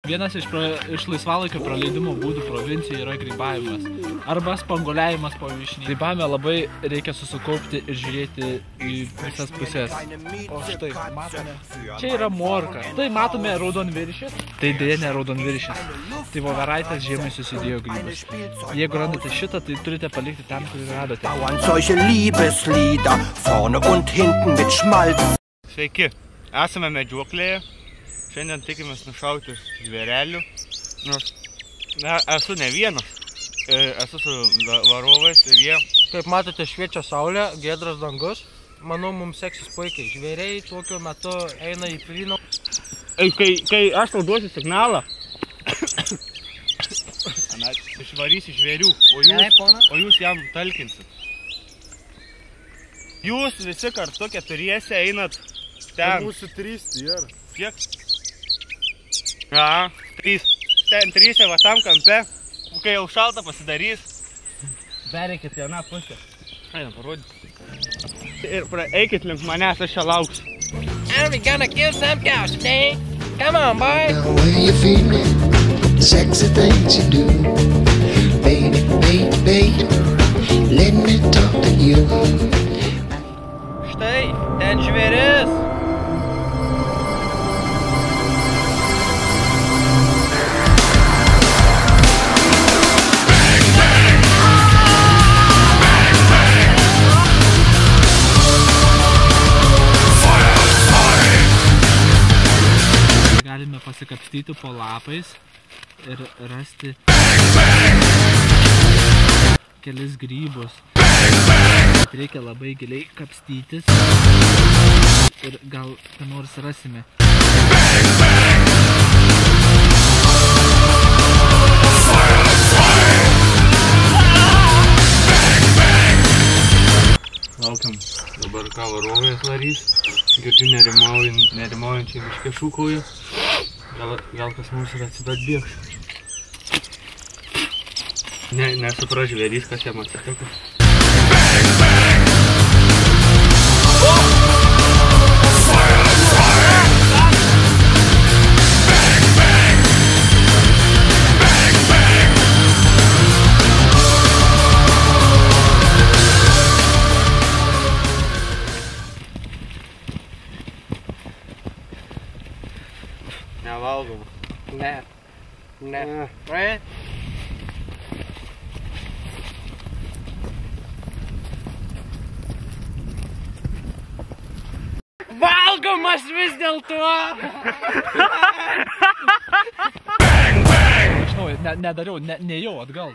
Vienas iš laisvalaikio praleidimo būdų provincijoje yra grybavimas arba spanguoliavimas po vyšnį. Grybavime labai reikia susikaupti ir žiūrėti į visas pusės. O štai, matome, čia yra morka. Štai matome raudonviršį. Tai dėja ne raudonviršis. Tai voveraitės žiemai susidėjo grybas. Jeigu randate šitą, tai turite palikti ten, kur radote. Sveiki, esame medžioklėje. Šiandien tikimės nušauti žvėrelių. Esu ne vienas. Esu su varovais ir jie... Kaip matote, šviečia saulė, giedras dangus. Manau, mums seksis puikiai. Žvėriai tokiu metu eina į plyną. Kai aš tau duosiu signalą, išvarysi žvėrių, o jūs jam talkinsit. Jūs visi kartu keturiese einat ten. Mūsų 3 ir. Kiek? Ja, 3. Ten 3 va tam kampe. Kai jau šalta pasidarys. Pereikit į aną pusę. Einam parodyti. Ir eikit link manęs, aš čia lauksiu. And we gonna kill some cows today. Come on, boy. Now where you feeling? Sexy things you do. Baby, baby, baby. Let me talk to you. Štai, ten žvėris. Galime pasikapstyti po lapais ir rasti kelis grybus. Reikia labai giliai kapstytis ir gal ką nors rasime. Laukiam dabar ką varovės varys. Girdžiu nerimaujančiai miške šūkauja. Gal kas mums ir atsidat bėgs. Nesupras žvėrys, kas jam atsitiko. Nevalgom. Ne. Right? Valgomas vis dėlto! Aš nedariau, nejau atgal.